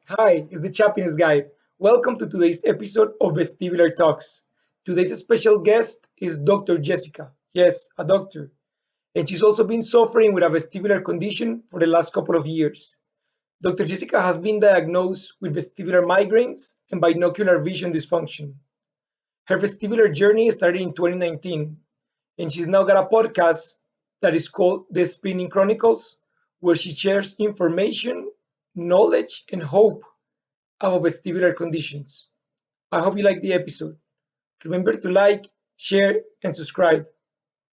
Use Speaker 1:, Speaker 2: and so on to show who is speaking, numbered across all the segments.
Speaker 1: Hi, it's the Chappiness Guide. Welcome to today's episode of Vestibular Talks. Today's special guest is Dr. Jessica. Yes, a doctor. And she's also been suffering with a vestibular condition for the last couple of years. Dr. Jessica has been diagnosed with vestibular migraines and binocular vision dysfunction. Her vestibular journey started in 2019, and she's now got a podcast that is called The Spinning Chronicles, where she shares information, knowledge, and hope about vestibular conditions. I hope you like the episode. Remember to like, share, and subscribe.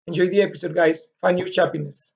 Speaker 1: Enjoy the episode, guys. Find your happiness.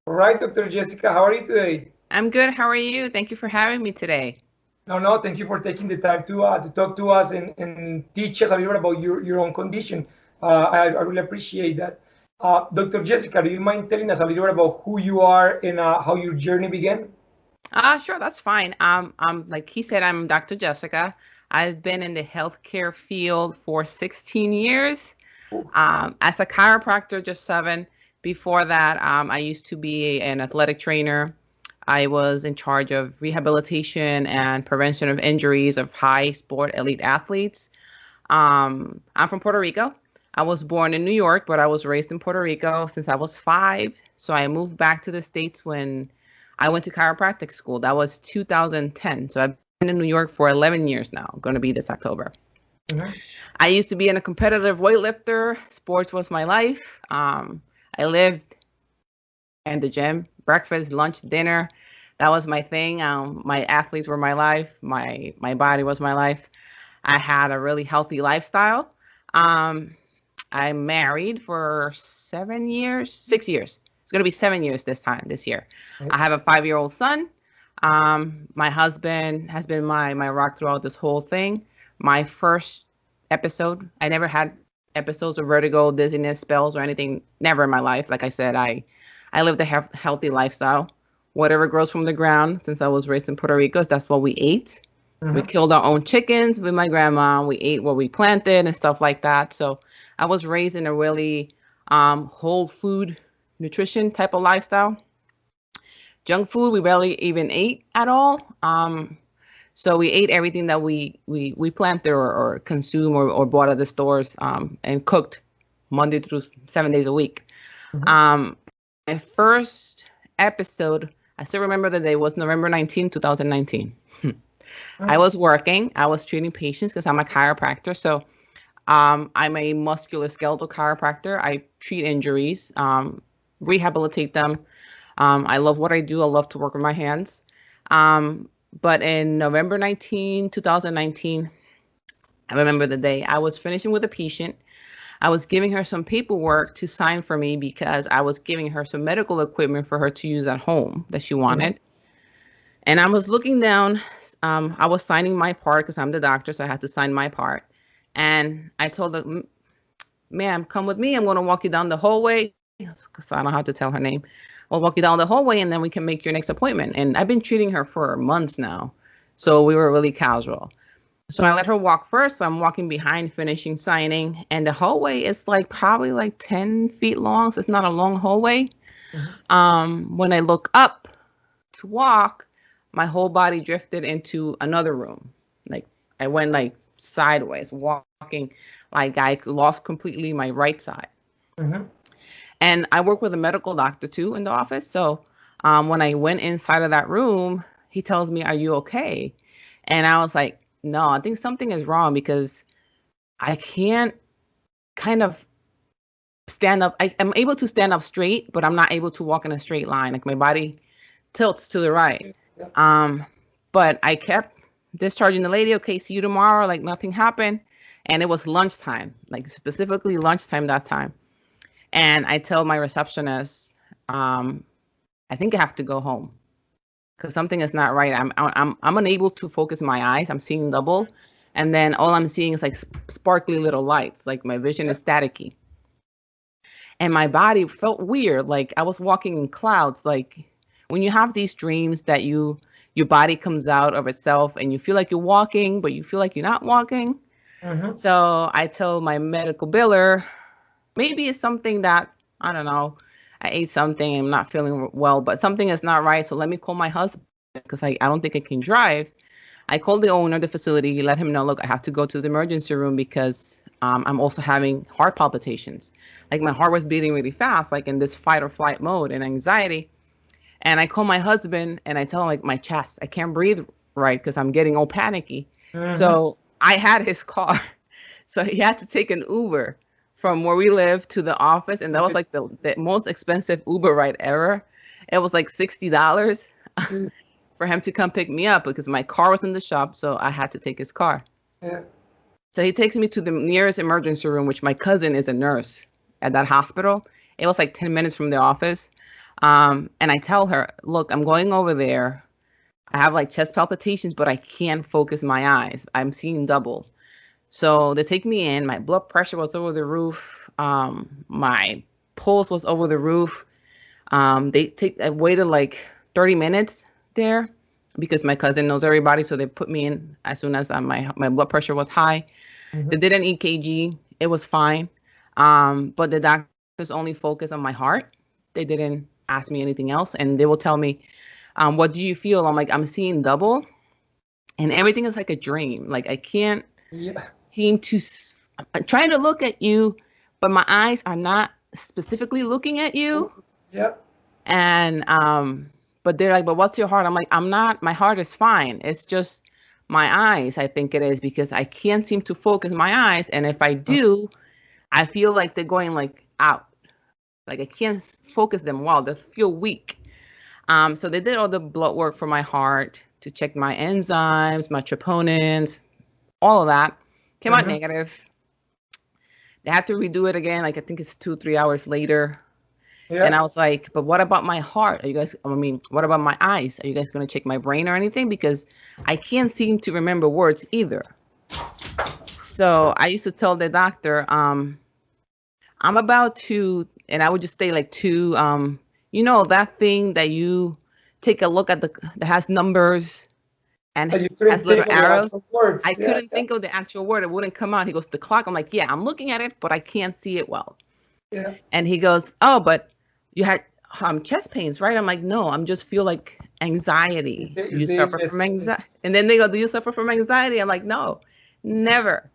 Speaker 1: All right, Dr. Jessica, how are you today?
Speaker 2: I'm good. How are you? Thank you for having me today.
Speaker 1: No, thank you for taking the time to talk to us and teach us a little bit about your own condition. I really appreciate that. Dr. Jessica, do you mind telling us a little bit about who you are and how your journey began?
Speaker 2: Sure, that's fine. Like he said, I'm Dr. Jessica. I've been in the healthcare field for 16 years. As a chiropractor, just 7. Before that, I used to be an athletic trainer. I was in charge of rehabilitation and prevention of injuries of high sport elite athletes. I'm from Puerto Rico. I was born in New York, but I was raised in Puerto Rico since I was 5. So I moved back to the States when I went to chiropractic school. That was 2010. So I've been in New York for 11 years now. Going to be this October.
Speaker 1: Mhm.
Speaker 2: I used to be a competitive weightlifter. Sports was my life. I lived in the gym, breakfast, lunch, dinner. That was my thing. My athletes were my life. My body was my life. I had a really healthy lifestyle. Um, I'm married for 7 years, 6 years. It's going to be 7 years this year. I have a 5-year-old son. My husband has been my rock throughout this whole thing. My first episode, I never had episodes of vertigo, dizziness, spells, or anything. Never in my life. Like I said, I lived a healthy lifestyle. Whatever grows from the ground, since I was raised in Puerto Rico, that's what we ate. We
Speaker 1: Mhm.
Speaker 2: killed our own chickens with my grandma. We ate what we planted and stuff like that. So I was raised in a really whole food nutrition type of lifestyle. Junk food we barely even ate at all. So we ate everything that we planted or consume or bought at the stores and cooked Monday through 7 days a week.
Speaker 1: Mhm.
Speaker 2: Um, my first episode, I still remember the day, was November 19, 2019. I was working. I was treating patients because I'm a chiropractor. So I'm a musculoskeletal chiropractor. I treat injuries, rehabilitate them. I love what I do. I love to work with my hands. Um, but in November 2019, I remember the day I was finishing with a patient. I was giving her some paperwork to sign for me because I was giving her some medical equipment for her to use at home that she
Speaker 1: Mhm.
Speaker 2: wanted. And I was looking down. I was signing my part because I'm the doctor, so I had to sign my part. And I told her, ma'am, come with me. I'm going to walk you down the hallway because I don't have to tell her name. I'll walk you down the hallway and then we can make your next appointment. And I've been treating her for months now. So we were really casual. So I let her walk first. So I'm walking behind, finishing signing. And the hallway is like probably like 10 feet long. So it's not a long hallway.
Speaker 1: Mhm.
Speaker 2: When I look up to walk, my whole body drifted into another room. Like I went like sideways, walking like I lost completely my right side.
Speaker 1: Mhm.
Speaker 2: And I work with a medical doctor too in the office. So when I went inside of that room, he tells me, "Are you okay?" And I was like, "No, I think something is wrong because I can't kind of stand up. I'm able to stand up straight, but I'm not able to walk in a straight line. Like my body tilts to the right."
Speaker 1: Yeah.
Speaker 2: Um, but I kept discharging the lady. Okay, see you tomorrow. Like nothing happened. And it was lunchtime, like specifically lunchtime that time. And I tell my receptionist, um, I think I have to go home because something is not right. I'm unable to focus my eyes. I'm seeing double, And then all I'm seeing is like sparkly little lights, like my vision is staticky. And my body felt weird, like I was walking in clouds. Like when you have these dreams that your body comes out of itself and you feel like you're walking, but you feel like you're not walking.
Speaker 1: Mm-hmm.
Speaker 2: So I tell my medical biller, maybe it's something that, I don't know, I ate something and I'm not feeling well, but something is not right. So let me call my husband because I don't think I can drive. I called the owner of the facility, let him know, look, I have to go to the emergency room because I'm also having heart palpitations. Like my heart was beating really fast, like in this fight or flight mode and anxiety. And I call my husband and I tell him like my chest, I can't breathe right because I'm getting all panicky.
Speaker 1: Mm-hmm.
Speaker 2: So I had his car. So he had to take an Uber from where we live to the office. And that was like the most expensive Uber ride ever. It was like $60 for him to come pick me up because my car was in the shop. So I had to take his car.
Speaker 1: Yeah.
Speaker 2: So he takes me to the nearest emergency room, which my cousin is a nurse at that hospital. It was like 10 minutes from the office. And I tell her, look, I'm going over there. I have like chest palpitations, but I can't focus my eyes. I'm seeing double. So they take me in. My blood pressure was over the roof. My pulse was over the roof. I waited like 30 minutes there because my cousin knows everybody. So they put me in as soon as my blood pressure was high.
Speaker 1: Mm-hmm.
Speaker 2: They did an EKG. It was fine. But the doctors only focus on my heart. They didn't ask me anything else. And they will tell me, what do you feel? I'm like, I'm seeing double. And everything is like a dream. Like I can't
Speaker 1: Yeah.
Speaker 2: seem to, I'm trying to look at you, but my eyes are not specifically looking at you.
Speaker 1: Yeah.
Speaker 2: And, but they're like, but what's your heart? I'm like, I'm not, my heart is fine. It's just my eyes, I think it is, because I can't seem to focus my eyes. And if I do, I feel like they're going like out. Like I can't focus them well. They feel weak. So they did all the blood work for my heart to check my enzymes, my troponins, all of that. Came out
Speaker 1: Mm-hmm.
Speaker 2: negative. They had to redo it again. Like I think it's 2-3 hours later.
Speaker 1: Yeah.
Speaker 2: And I was like, but what about my heart? Are you guys, I mean, what about my eyes? Are you guys going to check my brain or anything? Because I can't seem to remember words either. So I used to tell the doctor, I'm about to, and I would just say like you know, that thing that you take a look at that has numbers and
Speaker 1: You couldn't
Speaker 2: has little
Speaker 1: think of the
Speaker 2: arrows.
Speaker 1: actual words.
Speaker 2: I
Speaker 1: Yeah,
Speaker 2: couldn't think of the actual word. It wouldn't come out. He goes, the clock. I'm like, yeah, I'm looking at it, but I can't see it well.
Speaker 1: Yeah.
Speaker 2: And he goes, oh, but you had chest pains, right? I'm like, no, I'm just feel like anxiety. You suffer from anxiety. And then they go, do you suffer from anxiety? I'm like, no, never,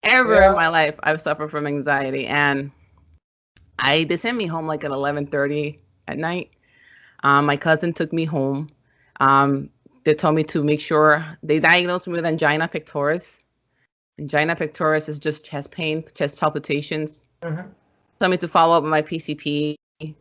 Speaker 2: ever in my life I've suffered from anxiety. And they sent me home like at 11:30 at night. My cousin took me home. They told me to make sure they diagnosed me with angina pectoris. Angina pectoris is just chest pain, chest palpitations.
Speaker 1: Mm-hmm.
Speaker 2: Told me to follow up with my PCP,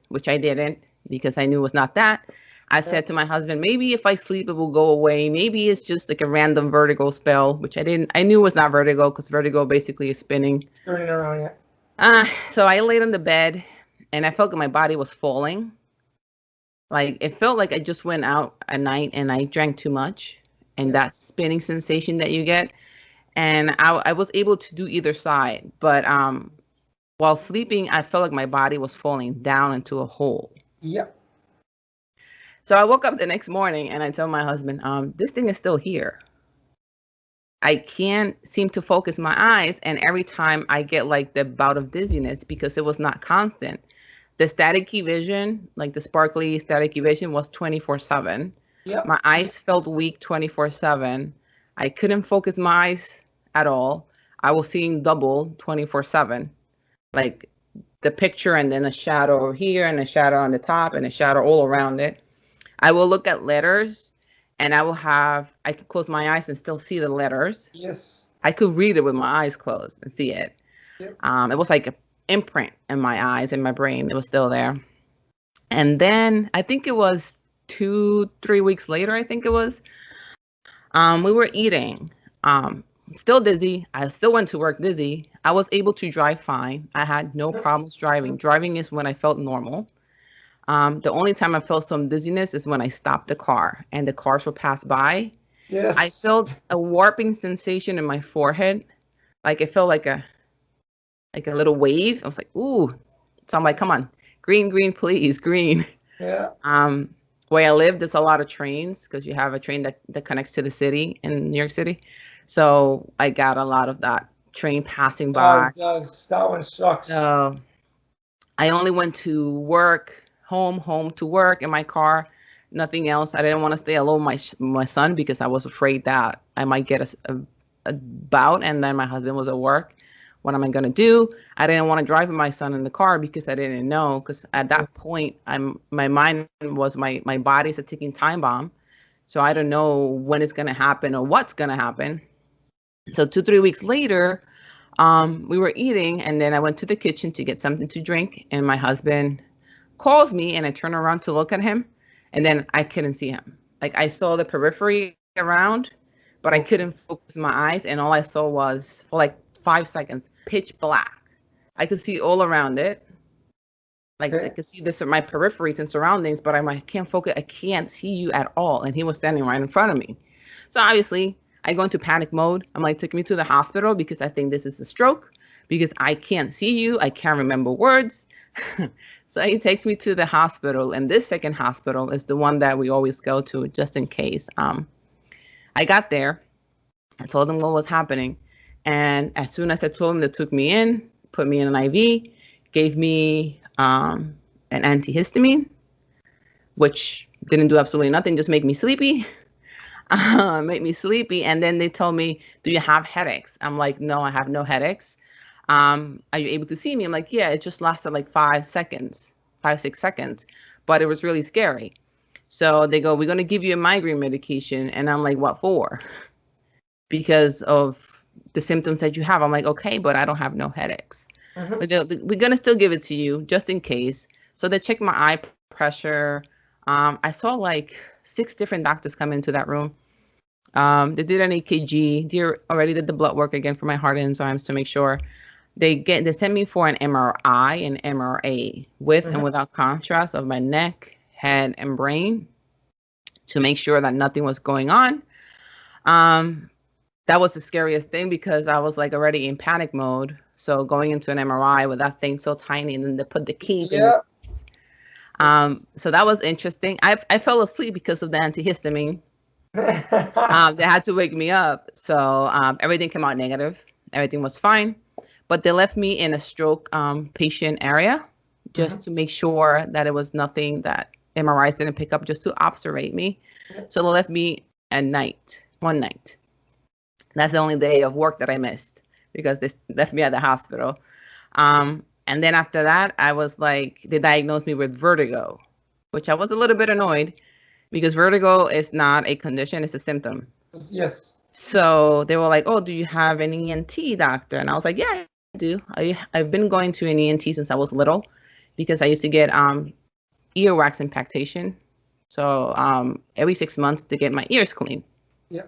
Speaker 2: which I didn't because I knew it was not that. I said to my husband, maybe if I sleep, it will go away. Maybe it's just like a random vertigo spell, which I didn't. I knew it was not vertigo because vertigo basically is spinning.
Speaker 1: Turning around, yeah.
Speaker 2: So I laid on the bed and I felt like my body was falling. Like it felt like I just went out at night and I drank too much and that spinning sensation that you get. And I was able to do either side. But while sleeping, I felt like my body was falling down into a hole.
Speaker 1: Yeah.
Speaker 2: So I woke up the next morning and I tell my husband, this thing is still here. I can't seem to focus my eyes. And every time I get like the bout of dizziness because it was not constant. The staticky vision, like the sparkly staticky vision was 24/7.
Speaker 1: Yeah.
Speaker 2: My eyes felt weak 24/7. I couldn't focus my eyes at all. I was seeing double 24/7. Like the picture and then a shadow over here and a shadow on the top and a shadow all around it. I will look at letters and I could close my eyes and still see the letters.
Speaker 1: Yes.
Speaker 2: I could read it with my eyes closed and see it.
Speaker 1: Yep.
Speaker 2: It was like an imprint in my eyes and my brain. It was still there. And then I think it was 2-3 weeks later, I think it was, we were eating, still dizzy. I still went to work dizzy. I was able to drive fine. I had no problems driving. Driving is when I felt normal. The only time I felt some dizziness is when I stopped the car and the cars would pass by I
Speaker 1: Yes.
Speaker 2: felt a warping sensation in my forehead. Like it felt like a little wave. I was like, ooh. So I'm like, come on, green, green, please, green.
Speaker 1: Yeah.
Speaker 2: Um, where I live, there's a lot of trains because you have a train that connects to the city in New York City. So I got a lot of that train passing by.
Speaker 1: That one sucks.
Speaker 2: So I only went to work, home to work in my car, nothing else. I didn't want to stay alone with my son because I was afraid that I might get a bout and then my husband was at work. What am I going to do? I didn't want to drive with my son in the car because I didn't know. Because at that point, my mind was my body's a ticking time bomb. So I don't know when it's going to happen or what's going to happen. So 2, 3 weeks later, we were eating, and then I went to the kitchen to get something to drink, and my husband calls me, and I turn around to look at him, and then I couldn't see him. Like I saw the periphery around, but I
Speaker 1: Okay.
Speaker 2: couldn't focus my eyes, and all I saw was for like 5 seconds, pitch black. I could see all around it. Like I
Speaker 1: Okay.
Speaker 2: could see this in my peripheries and surroundings, but I'm like, I can't focus. I can't see you at all. And he was standing right in front of me. So obviously, I go into panic mode. I'm like, take me to the hospital because I think this is a stroke because I can't see you. I can't remember words. So he takes me to the hospital, and this second hospital is the one that we always go to just in case. I got there. I told them what was happening, and as soon as I told them, they took me in, put me in an IV, gave me an antihistamine, which didn't do absolutely nothing, just make me sleepy. Make me sleepy. And then they told me, do you have headaches? I'm like, no, I have no headaches. Are you able to see me? I'm like, yeah, it just lasted like 5 seconds, 5, 6 seconds, but it was really scary. So they go, we're going to give you a migraine medication. And I'm like, what for? Because of the symptoms that you have. I'm like, okay, but I don't have no headaches.
Speaker 1: Mhm.
Speaker 2: But we're going to still give it to you just in case. So they checked my eye pressure. I saw like 6 different doctors come into that room. They did an EKG. They already did the blood work again for my heart enzymes to make sure. They sent me for an MRI and MRA with and
Speaker 1: Mhm.
Speaker 2: without contrast of my neck, head, and brain to make sure that nothing was going on. Um, that was the scariest thing because I was like already in panic mode. So going into an MRI with that thing so tiny, and then they put the key in your.
Speaker 1: Yeah. It's
Speaker 2: So that was interesting. I fell asleep because of the antihistamine. They had to wake me up. So everything came out negative. Everything was fine. But they left me in a stroke patient area just
Speaker 1: Mhm.
Speaker 2: to make sure that it was nothing that MRIs didn't pick up, just to observe me.
Speaker 1: Yeah.
Speaker 2: So they left me at night, one night. That's the only day of work that I missed because they left me at the hospital. And then after that, I was like, they diagnosed me with vertigo, which I was a little bit annoyed because vertigo is not a condition, it's a symptom.
Speaker 1: Yes.
Speaker 2: So they were like, oh, do you have an ENT doctor? And I was like, yeah, I do. I've been going to an ENT since I was little because I used to get earwax impactation. So every 6 months to get my ears cleaned.
Speaker 1: Yeah.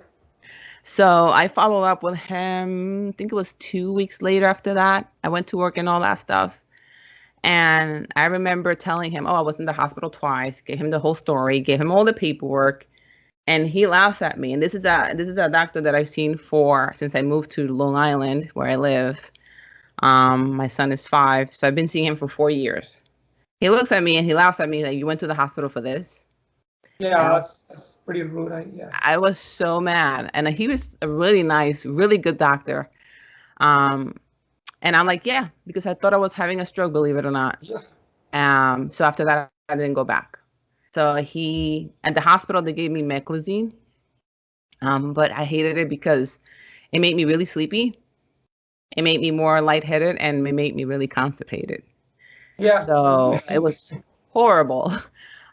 Speaker 2: So I followed up with him. I think it was 2 weeks later after that. I went to work and all that stuff. And I remember telling him, oh, I was in the hospital twice, gave him the whole story, gave him all the paperwork. And he laughs at me. And this is a doctor that I've seen for since I moved to Long Island, where I live. My son is 5, so I've been seeing him for 4 years. He looks at me and he laughs at me like, you went to the hospital for this? And
Speaker 1: Yeah. That's pretty rude. Yeah.
Speaker 2: I was so mad. And he was a really nice, really good doctor. Um, and I'm like, yeah, because I thought I was having a stroke, believe it or not.
Speaker 1: Yeah.
Speaker 2: So after that, I didn't go back. So he at the hospital they gave me meclizine, but I hated it because it made me really sleepy. It made me more lightheaded, and it made me really constipated.
Speaker 1: Yeah.
Speaker 2: So it was horrible.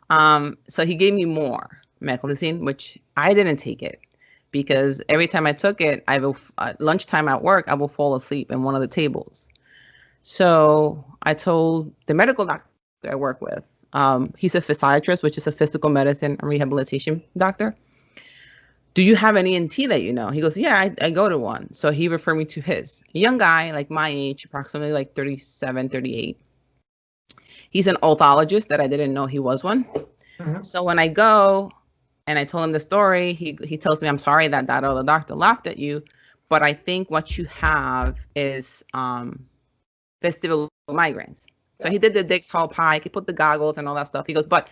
Speaker 2: So he gave me more meclizine, which I didn't take it because every time I took it, I will at lunchtime at work, I will fall asleep in one of the tables. So I told the medical doctor I work with, he's a physiatrist, which is a physical medicine and rehabilitation doctor. Do you have an ENT that you know? He goes, yeah, I go to one. So he referred me to his. A young guy, like my age, approximately like 37, 38. He's an othologist that I didn't know he was one.
Speaker 1: Mhm.
Speaker 2: So when I go, And I told him the story. He tells me, I'm sorry that that other doctor laughed at you, but I think what you have is vestibular migraines. So he did the Dix Hall Pike. He put the goggles and all that stuff. He goes, but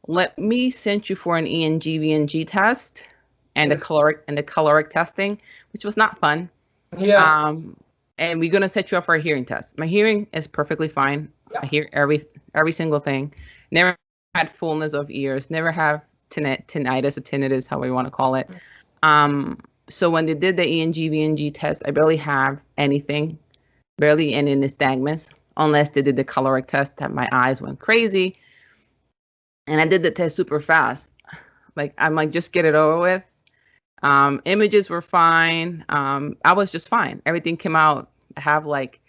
Speaker 2: let me send you for an ENG test and the caloric testing, which was not fun.
Speaker 1: Yeah.
Speaker 2: And we're gonna set you up for a hearing test. My hearing is perfectly fine.
Speaker 1: Yeah.
Speaker 2: I hear every single thing. Never had fullness of ears. Never have tinnitus or tinnitus, however you want to call it. So when they did the ENG test, I barely have anything, barely any nystagmus, unless they did the caloric test that my eyes went crazy. And I did the test super fast. Like, I'm like, just get it over with. Images were fine. I was just fine. Everything came out. I have like,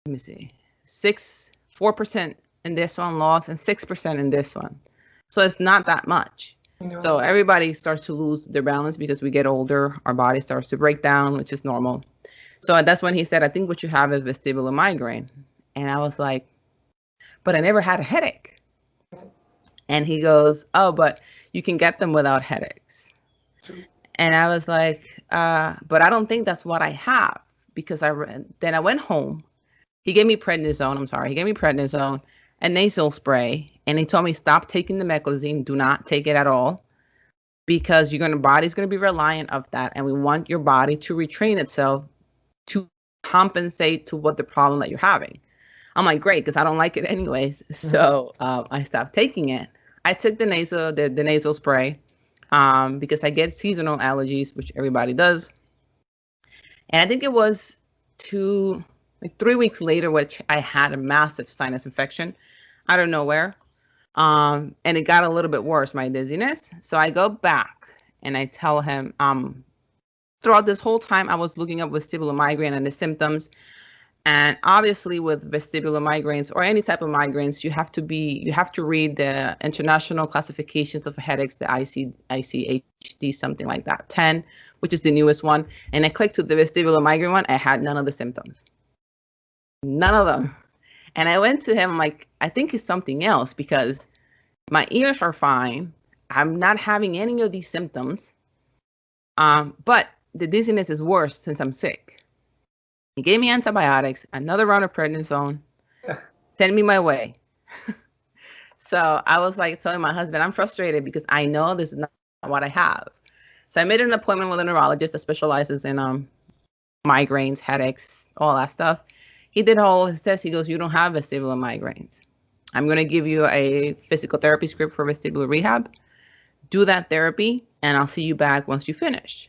Speaker 2: let me see, 4% in this one loss and 6% in this one. So it's not that much. So everybody starts to lose their balance because we get older. Our body starts to break down, which is normal. So that's when he said, I think what you have is vestibular migraine. And I was like, but I never had a headache. And he goes, oh, but you can get them without headaches. And I was like, but I don't think that's what I have, because then I went home. He gave me prednisone. He gave me prednisone and nasal spray. And he told me, stop taking the meclizine. Do not take it at all, because body's going to be reliant of that. And we want your body to retrain itself to compensate to what the problem that you're having. I'm like, great, because I don't like it anyways. So I stopped taking it. I took the nasal spray because I get seasonal allergies, which everybody does. And I think it was 3 weeks later, which I had a massive sinus infection out of nowhere. And it got a little bit worse, my dizziness. So I go back and I tell him, throughout this whole time, I was looking up vestibular migraine and the symptoms. And obviously with vestibular migraines or any type of migraines, you have to read the international classifications of headaches, the ICHD, something like that, 10, which is the newest one. And I clicked to the vestibular migraine one. I had none of the symptoms. None of them. And I went to him, I'm like, I think it's something else, because my ears are fine. I'm not having any of these symptoms. But the dizziness is worse since I'm sick. He gave me antibiotics, another round of prednisone, send me my way. So I was like telling my husband, I'm frustrated because I know this is not what I have. So I made an appointment with a neurologist that specializes in migraines, headaches, all that stuff. He did all his tests. He goes, you don't have vestibular migraines. I'm going to give you a physical therapy script for vestibular rehab. Do that therapy, and I'll see you back once you finish.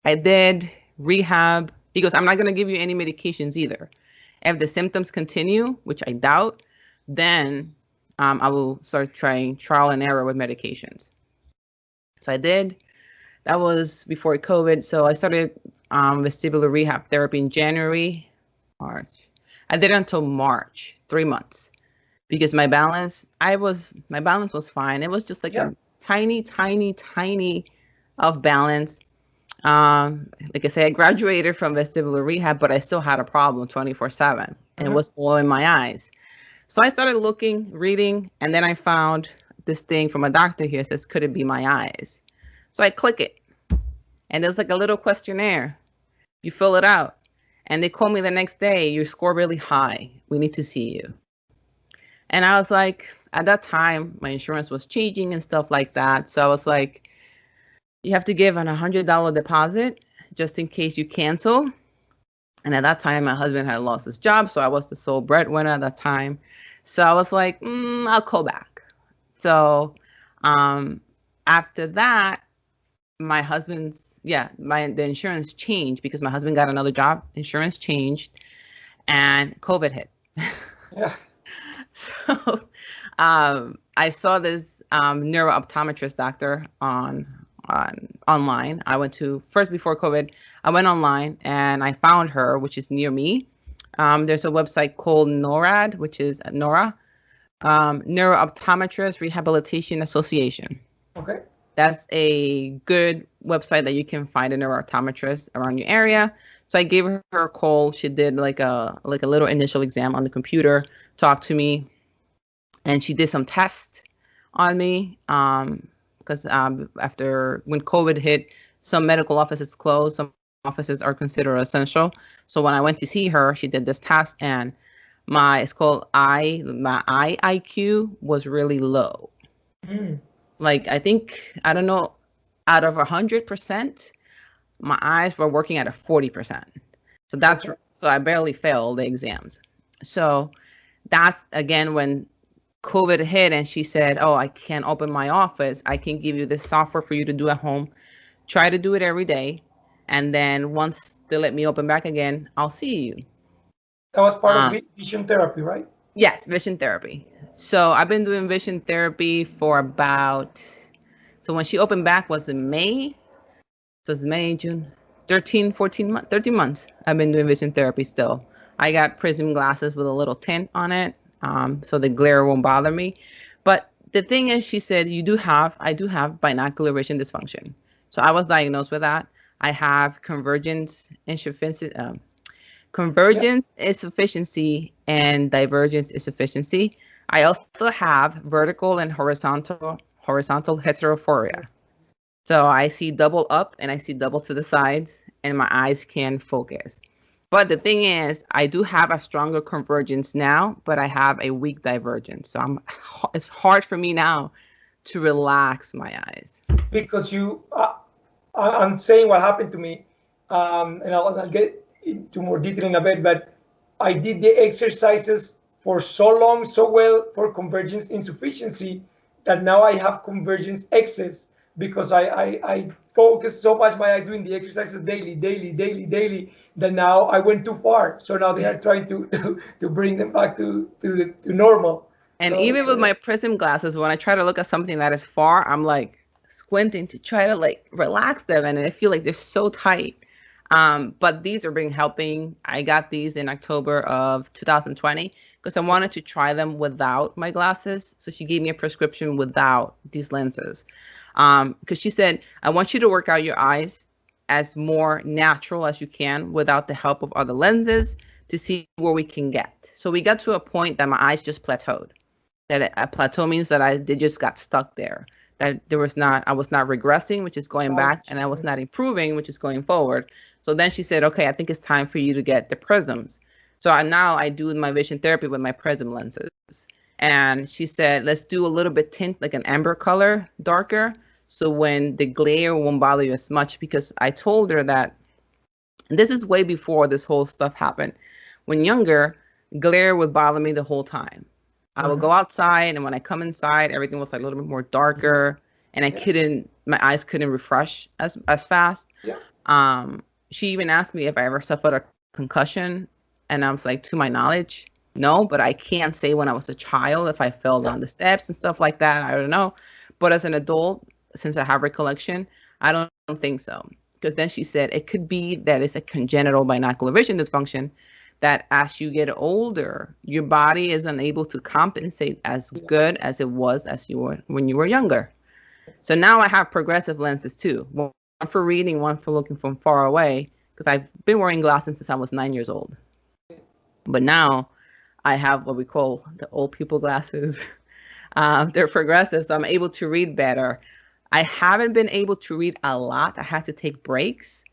Speaker 2: I did rehab. He goes, I'm not going to give you any medications either. If the symptoms continue, which I doubt, then I will start trying trial and error with medications. So I did. That was before COVID. So I started vestibular rehab therapy in January, March. I did it until March, 3 months, because my balance was fine. It was just like a tiny of balance. Like I say, I graduated from vestibular rehab, but I still had a problem 24/7, and it was all in my eyes. So I started looking, reading, and then I found this thing from a doctor here that says, could it be my eyes? So I click it, and there's like a little questionnaire. You fill it out, and they call me the next day. You score really high. We need to see you. And I was like, at that time, my insurance was changing and stuff like that. So I was like, you have to give an $100 deposit just in case you cancel. And at that time, my husband had lost his job, so I was the sole breadwinner at that time. So I was like, I'll call back. So after that, my husband's, the insurance changed because my husband got another job. Insurance changed, and COVID hit.
Speaker 1: Yeah.
Speaker 2: So I saw this neuro-optometrist doctor online. I went to, first before COVID, I went online and I found her, which is near me. There's a website called NORAD, which is NORA, Neuro-Optometrist Rehabilitation Association. Okay. That's a good website that you can find a neuro-optometrist around your area. So I gave her a call. She did like a little initial exam on the computer, talked to me, and she did some tests on me. because after when COVID hit, some medical offices closed, some offices are considered essential. So when I went to see her, she did this test, and my eye IQ was really low.
Speaker 1: Mm.
Speaker 2: Like I don't know, out of 100%, my eyes were working at a 40%. So
Speaker 1: Okay.
Speaker 2: so I barely failed the exams. So that's again when COVID hit and she said, "Oh, I can't open my office. I can give you this software for you to do at home. Try to do it every day, and then once they let me open back again, I'll see you."
Speaker 1: That was part of
Speaker 2: Um,
Speaker 1: vision therapy, right?
Speaker 2: yes, vision therapy. So I've been doing vision therapy for about, so when she opened back was in May. So it's May, June, 13, 14 months, 13 months. I've been doing vision therapy still. I got prism glasses with a little tint on it, so the glare won't bother me. But the thing is, she said, I do have binocular vision dysfunction. So I was diagnosed with that. I have
Speaker 1: Yeah.
Speaker 2: convergence insufficiency and divergence insufficiency. I also have vertical and horizontal heterophoria. So I see double up and I see double to the sides, and my eyes can focus. But the thing is, I do have a stronger convergence now, but I have a weak divergence. So it's hard for me now to relax my eyes.
Speaker 1: Because I'm saying what happened to me, and I'll get into more detail in a bit, but I did the exercises for so long, so well for convergence insufficiency that now I have convergence excess because I focus so much my eyes doing the exercises daily that now I went too far. So now they are trying to bring them back to normal.
Speaker 2: And
Speaker 1: So,
Speaker 2: even
Speaker 1: so
Speaker 2: with
Speaker 1: yeah.
Speaker 2: my prism glasses, when I try to look at something that is far, I'm like squinting to try to like relax them, and I feel like they're so tight. But these are being helping. I got these in October of 2020 because I wanted to try them without my glasses. So she gave me a prescription without these lenses. Because she said, I want you to work out your eyes as more natural as you can without the help of other lenses to see where we can get. So we got to a point that my eyes just plateaued. That a plateau means that they just got stuck there. That I was not regressing, which is going back, and I was not improving, which is going forward. So then she said, okay, I think it's time for you to get the prisms. So now I do my vision therapy with my prism lenses. And she said, let's do a little bit tint, like an amber color, darker. So when the glare won't bother you as much, because I told her that, and this is way before this whole stuff happened. When younger, glare would bother me the whole time. I would go outside, and when I come inside, everything was like a little bit more darker, and my eyes couldn't refresh as fast.
Speaker 1: Yeah.
Speaker 2: She even asked me if I ever suffered a concussion, and I was like, to my knowledge, no, but I can't say when I was a child if I fell down the steps and stuff like that. I don't know. But as an adult, since I have recollection, I don't think so. Because then she said it could be that it's a congenital binocular vision dysfunction, that as you get older, your body is unable to compensate as good as it was when you were younger. So now I have progressive lenses too, one for reading, one for looking from far away, because I've been wearing glasses since I was 9 years old. But now I have what we call the old people glasses. They're progressive, so I'm able to read better. I haven't been able to read a lot. I had to take breaks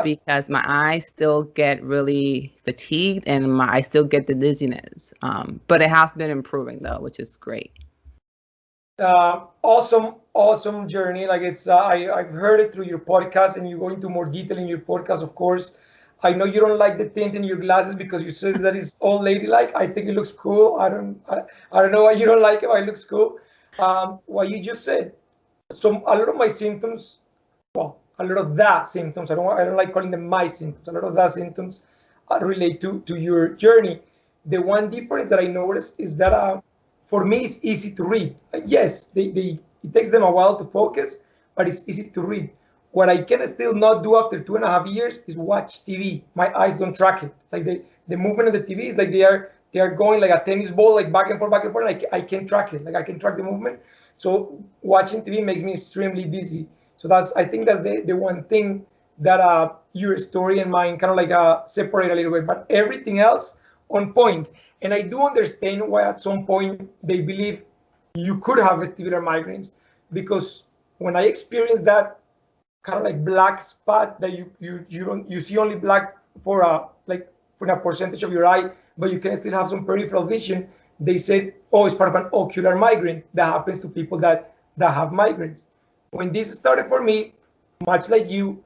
Speaker 2: because my eyes still get really fatigued and I still get the dizziness. But it has been improving though, which is great.
Speaker 1: Awesome journey. Like I've heard it through your podcast, and you go into more detail in your podcast, of course. I know you don't like the tint in your glasses because you says that is old lady like. I think it looks cool. I don't know why you don't like it, but it looks cool. What you just said. So a lot of my symptoms, well, a lot of that symptoms. I don't like calling them my symptoms. A lot of that symptoms relate to your journey. The one difference that I noticed is that for me it's easy to read. Yes, it takes them a while to focus, but it's easy to read. What I can still not do after 2.5 years is watch TV. My eyes don't track it. Like the movement of the TV is like they are going like a tennis ball, like back and forth, back and forth. Like I can track it. Like I can track the movement. So watching TV makes me extremely dizzy. So I think that's the one thing that your story and mine kind of like separate a little bit. But everything else on point. And I do understand why at some point they believe you could have vestibular migraines, because when I experienced that kind of like black spot that you see only black for a percentage of your eye, but you can still have some peripheral vision. They said, oh, it's part of an ocular migraine that happens to people that have migraines. When this started for me, much like you,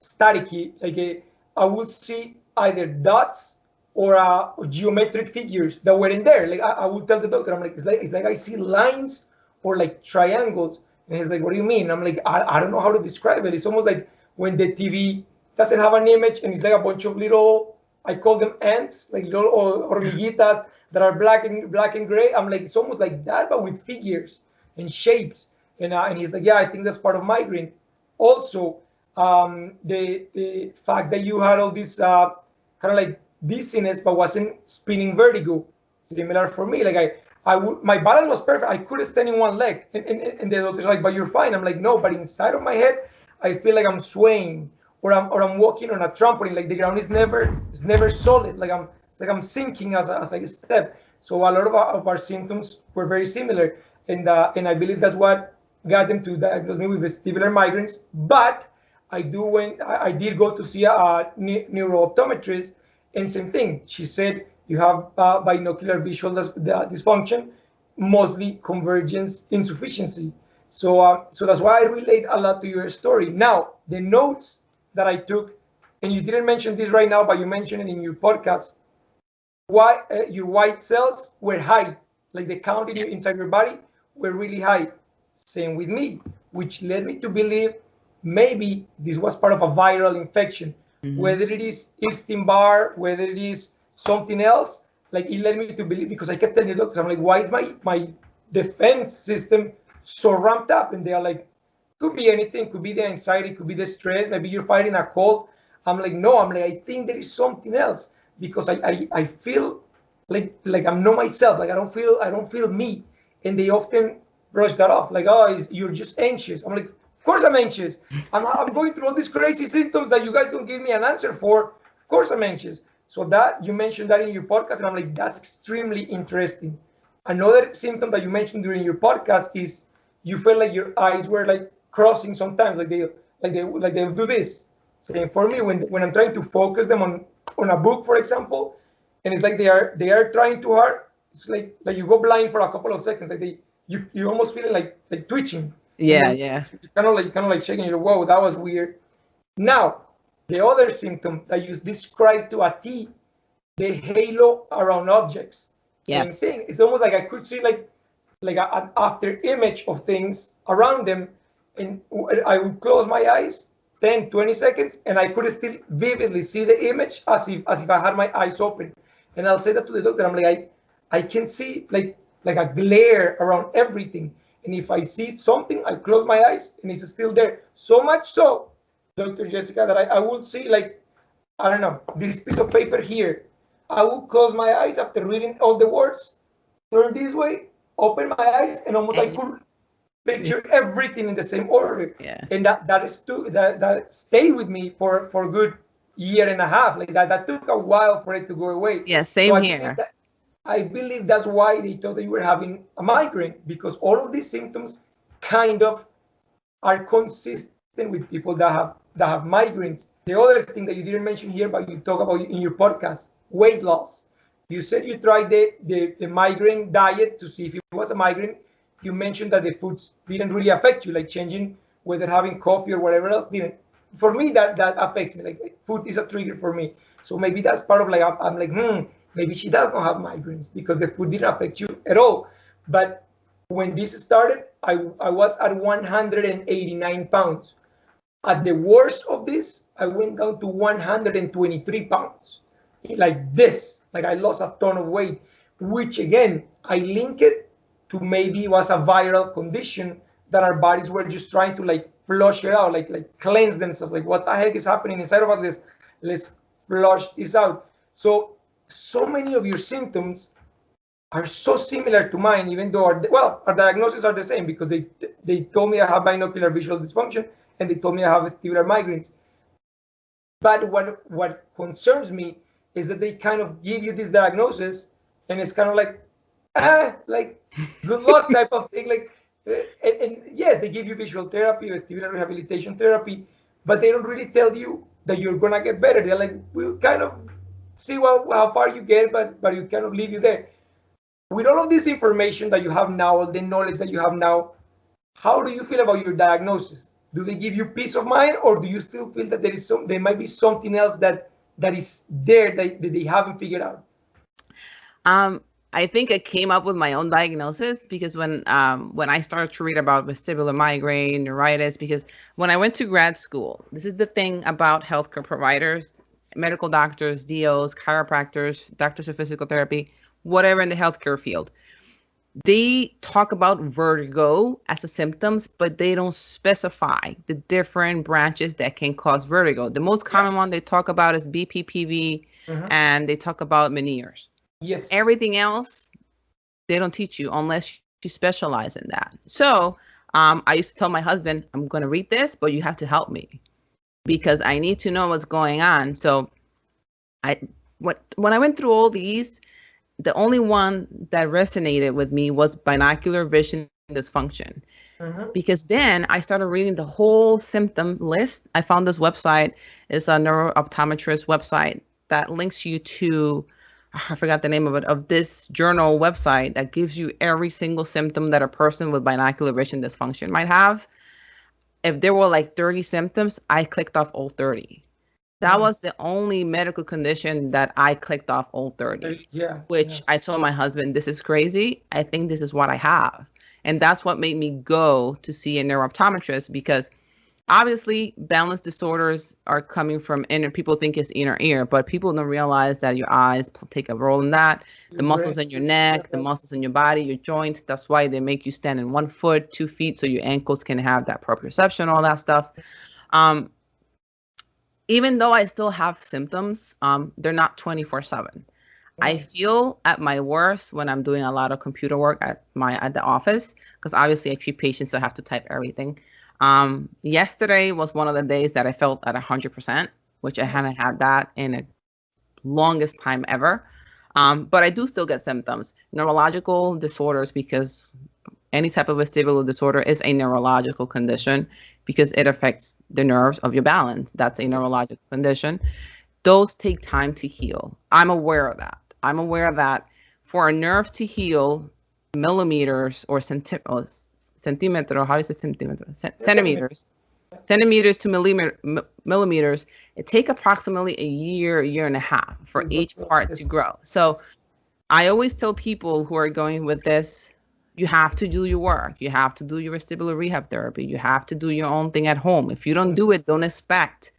Speaker 1: staticky, I would see either dots or geometric figures that weren't there. Like I would tell the doctor, I'm like, it's like I see lines or like triangles. And he's like, what do you mean? I'm like, I don't know how to describe it. It's almost like when the TV doesn't have an image and it's like a bunch of little, I call them ants, like little hormiguitas that are black and gray. I'm like, it's almost like that, but with figures and shapes. And he's like, yeah, I think that's part of migraine. Also, the fact that you had all this kind of like dizziness, but wasn't spinning vertigo, similar for me. Like my balance was perfect. I could stand in one leg, and the doctor's like, "But you're fine." I'm like, "No," but inside of my head, I feel like I'm swaying, or I'm walking on a trampoline. Like the ground is never solid. Like I'm sinking as I step. So a lot of our symptoms were very similar, and I believe that's what got them to diagnose me with vestibular migraines. But I did go to see a neurooptometrist, and same thing. She said you have binocular visual dysfunction, mostly convergence insufficiency. So that's why I relate a lot to your story. Now, the notes that I took, and you didn't mention this right now, but you mentioned it in your podcast. Why your white cells were high, like the count inside your body were really high. Same with me, which led me to believe maybe this was part of a viral infection. Whether it is Epstein-Barr, whether it is something else, like it led me to believe, because I kept telling the doctors, I'm like, why is my defense system so ramped up? And they are like, could be anything, could be the anxiety, could be the stress, maybe you're fighting a cold. I'm like, no, I think there is something else, because I feel like I'm not myself, like I don't feel me. And they often brush that off, like, oh, you're just anxious. I'm like, of course I'm anxious. I'm going through all these crazy symptoms that you guys don't give me an answer for. Of course I'm anxious. So that you mentioned that in your podcast, and I'm like, that's extremely interesting. Another symptom that you mentioned during your podcast is you felt like your eyes were like crossing sometimes, like they'll do this. Same for me when I'm trying to focus them on a book, for example, and it's like they are trying too hard. It's like you go blind for a couple of seconds, like you almost feeling like twitching.
Speaker 2: Yeah,
Speaker 1: You're kind of like shaking. You're, whoa, that was weird. Now, the other symptom that you described to a T, the halo around objects.
Speaker 2: yes.
Speaker 1: Same thing. It's almost like I could see like an after image of things around them, and I would close my eyes 10, 20 seconds, and I could still vividly see the image as if I had my eyes open. And I'll say that to the doctor. I'm like, I can see like a glare around everything. And if I see something, I close my eyes and it's still there. So much so, Dr. Jessica, that I would see like, I don't know, this piece of paper here. I will close my eyes after reading all the words, turn this way, open my eyes, and almost I could picture everything in the same order.
Speaker 2: Yeah.
Speaker 1: And that stayed with me for a good year and a half. Like that took a while for it to go away.
Speaker 2: Yeah, same here.
Speaker 1: I believe that's why they thought that you were having a migraine, because all of these symptoms kind of are consistent with people that have migraines. The other thing that you didn't mention here, but you talk about in your podcast, weight loss. You said you tried the migraine diet to see if it was a migraine. You mentioned that the foods didn't really affect you, like changing whether having coffee or whatever else didn't. For me, that affects me. Like food is a trigger for me. So maybe that's part of like I'm like, maybe she does not have migraines because the food didn't affect you at all. But when this started, I was at 189 pounds. At the worst of this, I went down to 123 pounds. Like this, like I lost a ton of weight, which again, I link it to maybe it was a viral condition that our bodies were just trying to like flush it out, like cleanse themselves. Like what the heck is happening inside of us? Let's flush this out. So many of your symptoms are so similar to mine, even though our diagnoses are the same, because they told me I have binocular visual dysfunction and they told me I have vestibular migraines. But what concerns me is that they kind of give you this diagnosis and it's kind of like good luck type of thing. Like And yes, they give you visual therapy, vestibular rehabilitation therapy, but they don't really tell you that you're gonna get better. They're like, we'll kind of see how far you get, but you kind of leave you there. With all of this information that you have now, all the knowledge that you have now, how do you feel about your diagnosis? Do they give you peace of mind, or do you still feel that there might be something else that is there that they haven't figured out?
Speaker 2: Um, I think I came up with my own diagnosis because when I started to read about vestibular migraine, neuritis, because when I went to grad school, this is the thing about healthcare providers, medical doctors, DOs, chiropractors, doctors of physical therapy, whatever in the healthcare field. They talk about vertigo as a symptoms, but they don't specify the different branches that can cause vertigo. The most common one they talk about is BPPV, and they talk about Meniere's.
Speaker 1: Yes.
Speaker 2: Everything else, they don't teach you unless you specialize in that. So I used to tell my husband, I'm going to read this, but you have to help me because I need to know what's going on. So when I went through all these, the only one that resonated with me was binocular vision dysfunction. Because then I started reading the whole symptom list. I found this website. It's a neuro-optometrist website that links you to, I forgot the name of it, of this journal website that gives you every single symptom that a person with binocular vision dysfunction might have. If there were like 30 symptoms, I clicked off all 30. That was the only medical condition that I clicked off all 30.
Speaker 1: Yeah.
Speaker 2: Which I told my husband, this is crazy. I think this is what I have. And that's what made me go to see a neurooptometrist, because obviously balance disorders are coming from inner. People think it's inner ear, but people don't realize that your eyes take a role in that. The muscles in your neck, the muscles in your body, your joints. That's why they make you stand in 1 foot, 2 feet, so your ankles can have that proprioception, all that stuff. Even though I still have symptoms, they're not 24/7. I feel at my worst when I'm doing a lot of computer work at the office, because obviously I treat patients, so I have to type everything. Yesterday was one of the days that I felt at 100%, which I haven't had that in a longest time ever. But I do still get symptoms, neurological disorders, because any type of vestibular disorder is a neurological condition because it affects the nerves of your balance. That's a neurological condition. Those take time to heal. I'm aware of that. I'm aware that for a nerve to heal, millimeters or centimeters, how do you say centimeters? Centimeters to millimeters, it takes approximately a year and a half for each part to grow. So I always tell people who are going with this, you have to do your work. You have to do your vestibular rehab therapy. You have to do your own thing at home. If you don't do it, don't expect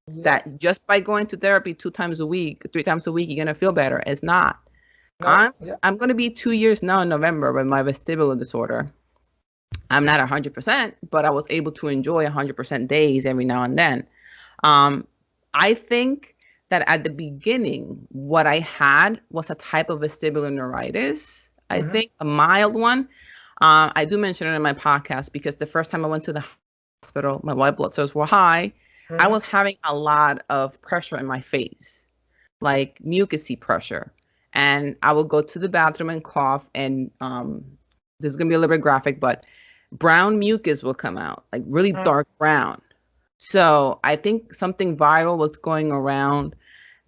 Speaker 2: that just by going to therapy 2 times a week, 3 times a week, you're going to feel better. It's not. I'm going to be 2 years now in November with my vestibular disorder. I'm not 100%, but I was able to enjoy 100% days every now and then. I think that at the beginning, what I had was a type of vestibular neuritis. I think a mild one. I do mention it in my podcast because the first time I went to the hospital, my white blood cells were high. I was having a lot of pressure in my face, like mucousy pressure. And I would go to the bathroom and cough, and this is going to be a little bit graphic, but brown mucus will come out, like really dark brown. So I think something viral was going around,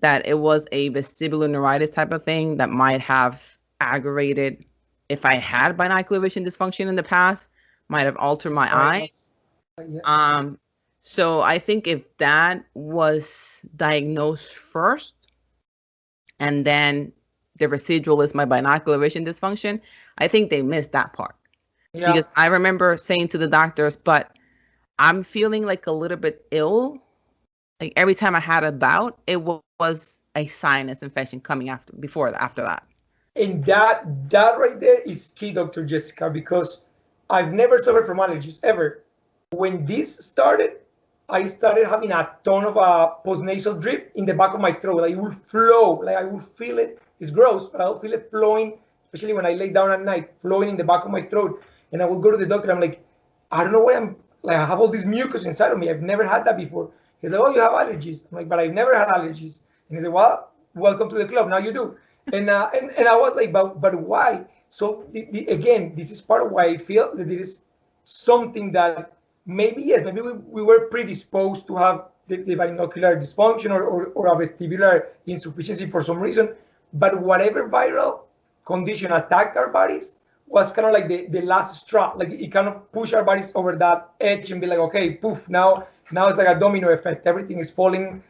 Speaker 2: that it was a vestibular neuritis type of thing that might have aggravated. If I had binocular vision dysfunction in the past, might have altered my eyes. So I think if that was diagnosed first, and then the residual is my binocular vision dysfunction, I think they missed that part. Because I remember saying to the doctors, but I'm feeling like a little bit ill. Like every time I had a bout, it was a sinus infection coming after that.
Speaker 1: And that right there is key, Dr. Jessica, because I've never suffered from allergies ever. When this started, I started having a ton of a postnasal drip in the back of my throat. Like it would flow, like I would feel it. It's gross, but I'll feel it flowing, especially when I lay down at night, flowing in the back of my throat. And I would go to the doctor. I'm like, I don't know why I have all this mucus inside of me. I've never had that before. He's like, oh, you have allergies. I'm like, but I've never had allergies. And he said, well, welcome to the club. Now you do. And I was like, but why? So again, this is part of why I feel that something that maybe, yes, maybe we were predisposed to have the binocular dysfunction or a vestibular insufficiency for some reason. But whatever viral condition attacked our bodies was kind of like the last straw. Like it kind of pushed our bodies over that edge and be like, okay, poof, now it's like a domino effect. Everything is falling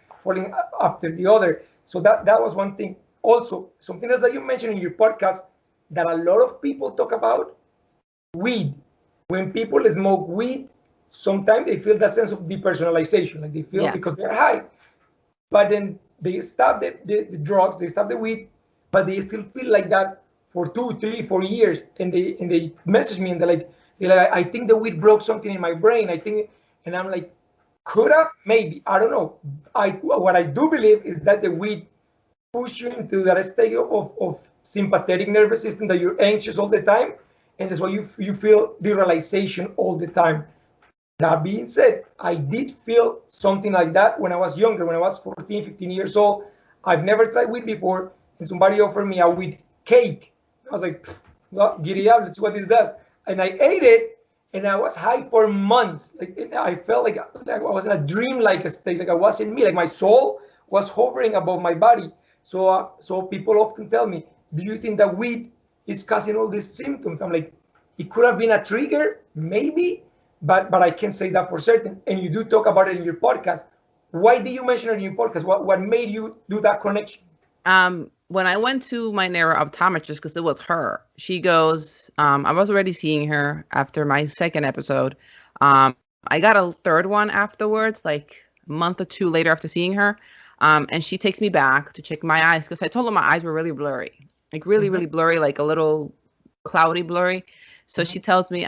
Speaker 1: after the other. So that was one thing. Also, something else that you mentioned in your podcast that a lot of people talk about, weed. When people smoke weed, sometimes they feel that sense of depersonalization, like they feel
Speaker 2: Yes.
Speaker 1: because they're high, but then they stop the drugs, they stop the weed, but they still feel like that for 2, 3, 4 years, and they message me and they're like, I think the weed broke something in my brain. I think, and I'm like, could have, maybe, I don't know. What I do believe is that the weed push you into that state of sympathetic nervous system that you're anxious all the time, and that's why you feel derealization all the time. That being said, I did feel something like that when I was younger, when I was 14, 15 years old. I've never tried weed before, and somebody offered me a weed cake. I was like, well, giddy up, let's see what this does. And I ate it, and I was high for months. Like I felt like I was in a dream-like state, like I wasn't me, like my soul was hovering above my body. So people often tell me, do you think that weed is causing all these symptoms? I'm like, it could have been a trigger, maybe, but I can't say that for certain. And you do talk about it in your podcast. Why did you mention it in your podcast? What made you do that connection?
Speaker 2: When I went to my neuro-optometrist, because it was her, she goes, I was already seeing her after my second episode. I got a third one afterwards, like a month or two later after seeing her. And she takes me back to check my eyes, because I told her my eyes were really blurry, like really, really blurry, like a little cloudy blurry. So she tells me,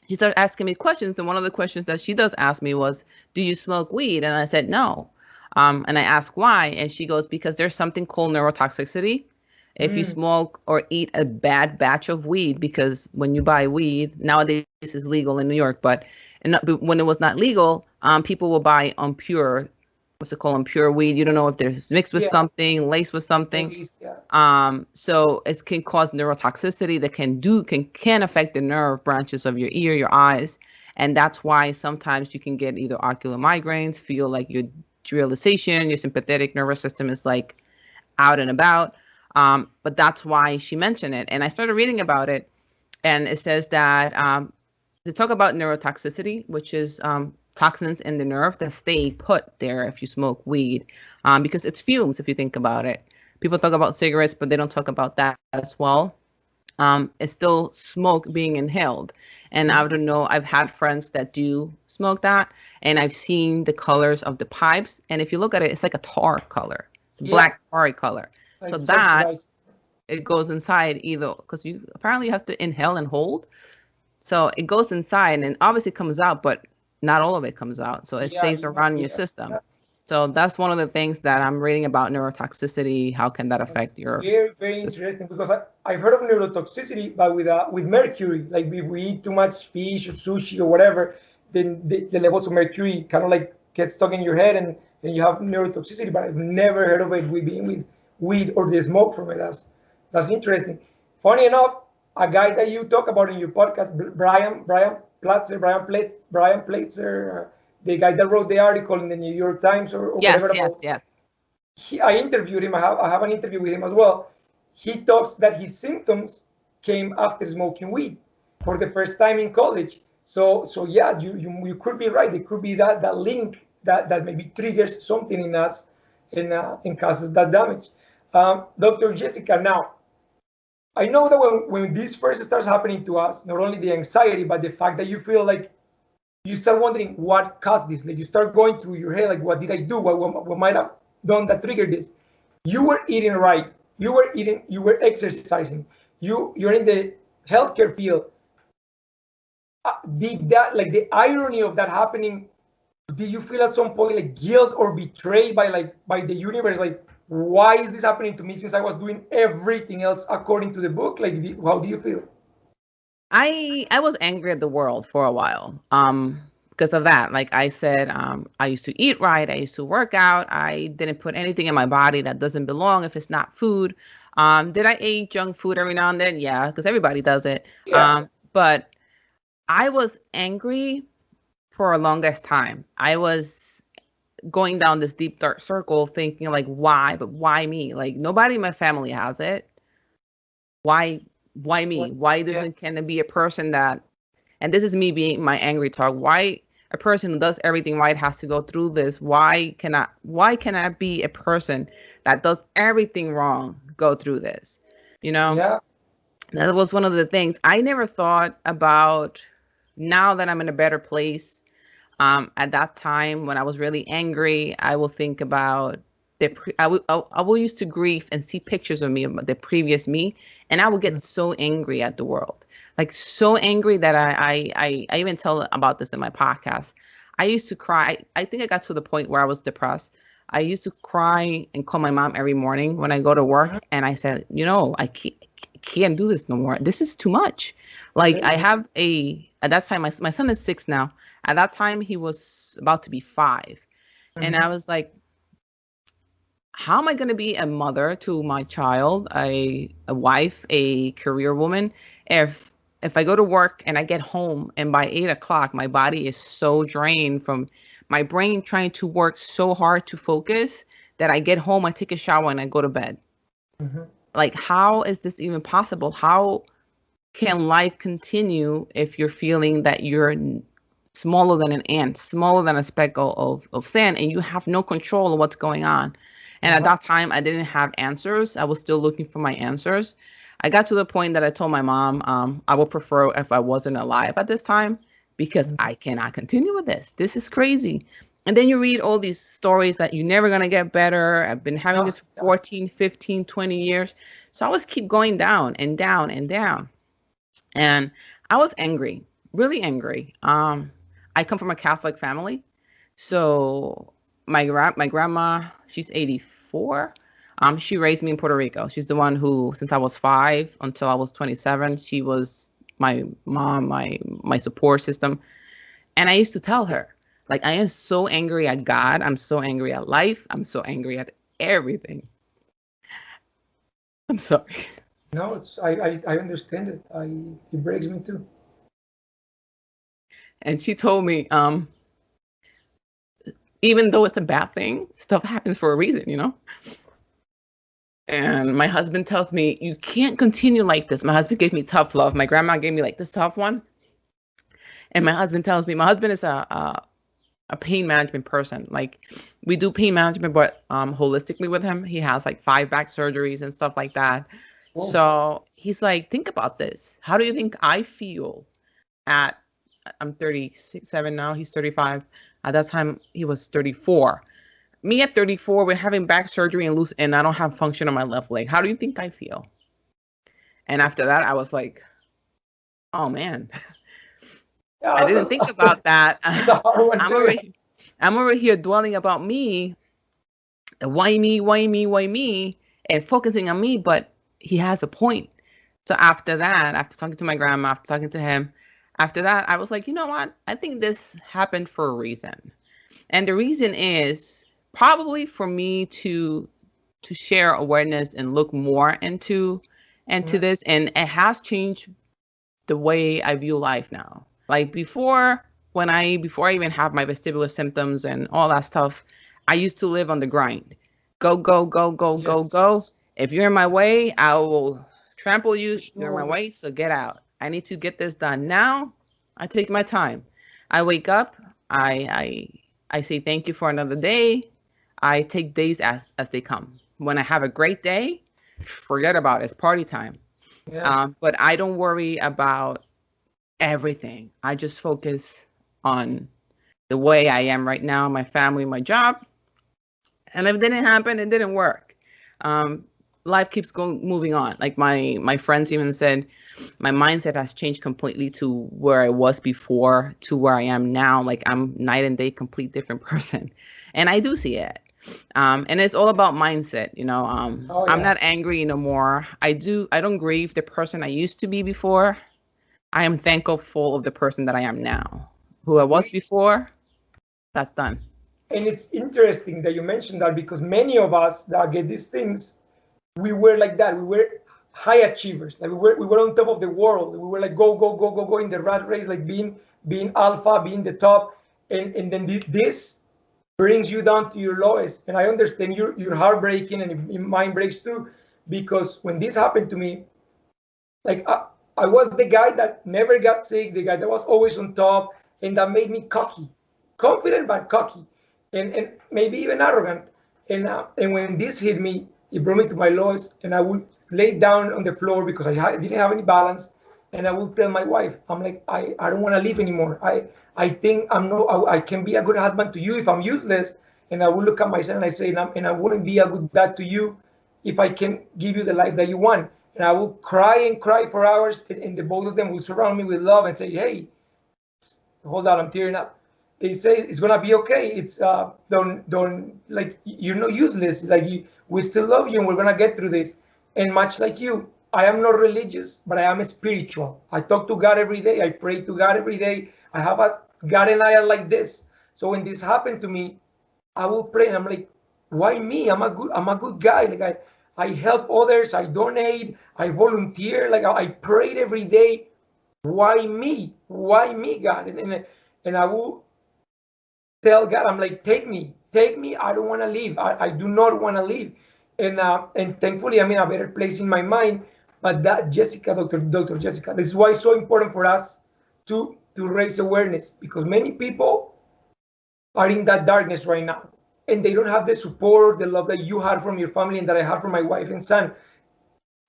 Speaker 2: she started asking me questions. And one of the questions that she does ask me was, do you smoke weed? And I said, no. And I asked why. And she goes, because there's something called neurotoxicity. If you smoke or eat a bad batch of weed, because when you buy weed, nowadays this is legal in New York, but when it was not legal, people will buy impure, what's it called, impure weed. You don't know if there's mixed with something, laced with something. So it can cause neurotoxicity that can affect the nerve branches of your ear, your eyes. And that's why sometimes you can get either ocular migraines, feel like your derealization, your sympathetic nervous system is like out and about. But that's why she mentioned it. And I started reading about it, and it says that they talk about neurotoxicity, which is toxins in the nerve that stay put there if you smoke weed, because it's fumes, if you think about it. People talk about cigarettes, but they don't talk about that as well. It's still smoke being inhaled. And I don't know, I've had friends that do smoke that, and I've seen the colors of the pipes. And if you look at it, it's like a tar color. It's a black tarry color. Like, so that it goes inside either, because you apparently have to inhale and hold. So it goes inside and obviously comes out, but not all of it comes out. So it stays around your system. So that's one of the things that I'm reading about neurotoxicity. How can that affect your
Speaker 1: very, very interesting, because I've heard of neurotoxicity, but with mercury, like if we eat too much fish or sushi or whatever, then the levels of mercury kind of like get stuck in your head and you have neurotoxicity. But I've never heard of it with being with weed or the smoke from it. That's interesting. Funny enough, a guy that you talk about in your podcast, Brian Platzer, the guy that wrote the article in the New York Times or whatever.
Speaker 2: Yes.
Speaker 1: I interviewed him. I have an interview with him as well. He talks that his symptoms came after smoking weed for the first time in college. So yeah, you could be right. It could be that link that maybe triggers something in us and causes that damage. Dr. Jessica, now, I know that when this first starts happening to us, not only the anxiety, but the fact that you feel like you start wondering what caused this. Like you start going through your head, like, what did I do? What might have done that triggered this? You were eating right. You were exercising. You're in the healthcare field. Did that, like the irony of that happening, did you feel at some point like guilt or betrayed by the universe? Like, why is this happening to me since I was doing everything else according to the book? Like, how do you feel?
Speaker 2: I was angry at the world for a while because of that. Like I said, I used to eat right. I used to work out. I didn't put anything in my body that doesn't belong if it's not food. Did I eat junk food every now and then? Yeah, because everybody does it. But I was angry for a longest time. I was going down this deep dark circle thinking like, why? But why me? Like nobody in my family has it. Why me? Why
Speaker 1: Yeah.
Speaker 2: doesn't can it be a person that, and this is me being my angry talk, why a person who does everything right has to go through this? Why can I be a person that does everything wrong go through this? You know?
Speaker 1: Yeah.
Speaker 2: That was one of the things I never thought about. Now that I'm in a better place, at that time when I was really angry, I will think about I will used to grieve and see pictures of me, of the previous me, and I would get
Speaker 1: Mm.
Speaker 2: so angry at the world, like so angry that I even tell about this in my podcast. I used to cry. I think I got to the point where I was depressed. I used to cry and call my mom every morning when I go to work,
Speaker 1: Mhm.
Speaker 2: and I said, I can't do this no more. This is too much. Like I
Speaker 1: Really?
Speaker 2: have at that time my son is 6 now. At that time, he was about to be 5. And I
Speaker 1: Mhm.
Speaker 2: was like, how am I going to be a mother to my child, a wife, a career woman, if I go to work and I get home and by 8 o'clock, my body is so drained from my brain trying to work so hard to focus that I get home, I take a shower and I go to bed.
Speaker 1: Mhm.
Speaker 2: Like, how is this even possible? How can life continue if you're feeling that you're smaller than an ant, smaller than a speck of sand, and you have no control of what's going on? And at
Speaker 1: Uh-huh.
Speaker 2: that time, I didn't have answers. I was still looking for my answers. I got to the point that I told my mom, I would prefer if I wasn't alive at this time because
Speaker 1: Mhm.
Speaker 2: I cannot continue with this. This is crazy. And then you read all these stories that you're never going to get better. I've been having
Speaker 1: Yeah.
Speaker 2: this for
Speaker 1: Yeah.
Speaker 2: 14, 15, 20 years. So I was keep going down and down and down. And I was angry, really angry. I come from a Catholic family, so my grandma, she's 84. She raised me in Puerto Rico. She's the one who, since I was 5 until I was 27, she was my mom, my support system. And I used to tell her, like, I am so angry at God. I'm so angry at life. I'm so angry at everything. I'm sorry.
Speaker 1: No, I understand it. It breaks me too.
Speaker 2: And she told me, even though it's a bad thing, stuff happens for a reason. And my husband tells me, you can't continue like this. My husband gave me tough love. My grandma gave me like this tough one. And my husband tells me, my husband is a pain management person. Like we do pain management, but holistically with him, he has like 5 back surgeries and stuff like that.
Speaker 1: Whoa.
Speaker 2: So he's like, think about this. How do you think I feel at, I'm 37 now, he's 35. At that time, he was 34. Me at 34 with having back surgery and I don't have function on my left leg. How do you think I feel? And after that, I was like, oh man, I
Speaker 1: Yeah,
Speaker 2: didn't think about that.
Speaker 1: that's a hard one
Speaker 2: I'm
Speaker 1: too.
Speaker 2: over, I'm over here dwelling about me, why me, why me, why me, and focusing on me. But he has a point. So after that, after talking to my grandma, after talking to him, after that, I was like, you know what? I think this happened for a reason. And the reason is probably for me to share awareness and look more into
Speaker 1: Mhm.
Speaker 2: this, and it has changed the way I view life now. Like before, before I even have my vestibular symptoms and all that stuff, I used to live on the grind. Go, go, go, go, go, go.
Speaker 1: Yes.
Speaker 2: If you're in my way, I will trample
Speaker 1: For
Speaker 2: you. You're in my
Speaker 1: sure.
Speaker 2: way, so get out. I need to get this done. Now I take my time. I wake up, I say thank you for another day. I take days as they come. When I have a great day, forget about it. It's party time.
Speaker 1: Yeah.
Speaker 2: But I don't worry about everything. I just focus on the way I am right now, my family, my job. And if it didn't happen, it didn't work. Um, Life keeps going, moving on. Like my friends even said, my mindset has changed completely to where I was before to where I am now. Like I'm night and day, complete different person, and I do see it. And it's all about mindset.
Speaker 1: Oh
Speaker 2: I'm
Speaker 1: yeah.
Speaker 2: not angry no more. I don't grieve the person I used to be before. I am thankful of the person that I am now. Who I was before, that's done.
Speaker 1: And it's interesting that you mentioned that because many of us that get these things, we were like that. We were high achievers. Like we were on top of the world. We were like go go go go go in the rat race, like being alpha, being the top, and then this brings you down to your lowest. And I understand you're heartbreaking, and mine breaks too, because when this happened to me, like I was the guy that never got sick, the guy that was always on top, and that made me cocky, confident but cocky, and maybe even arrogant. And when this hit me, it brought me to my lowest, and I would lay down on the floor because didn't have any balance, and I would tell my wife, I'm like, I don't want to live anymore. I think I can be a good husband to you if I'm useless, and I would look at myself and I say, and I wouldn't be a good dad to you if I can give you the life that you want. And I will cry and cry for hours, and the both of them will surround me with love and say, "Hey, hold on, I'm tearing up." They say it's gonna be okay. It's don't like you're not useless. Like we still love you, and we're gonna get through this. And much like you, I am not religious, but I am spiritual. I talk to God every day. I pray to God every day. I have a God and I are like this. So when this happened to me, I will pray, and I'm like, why me? I'm a good guy. Like I help others. I donate. I volunteer. Like I prayed every day. Why me? Why me, God? And I will tell God, I'm like, take me. I don't want to leave. I do not want to leave. And thankfully, I'm in a better place in my mind. But that Jessica, Dr. Jessica, this is why it's so important for us to raise awareness, because many people are in that darkness right now, and they don't have the support, the love that you had from your family and that I had from my wife and son.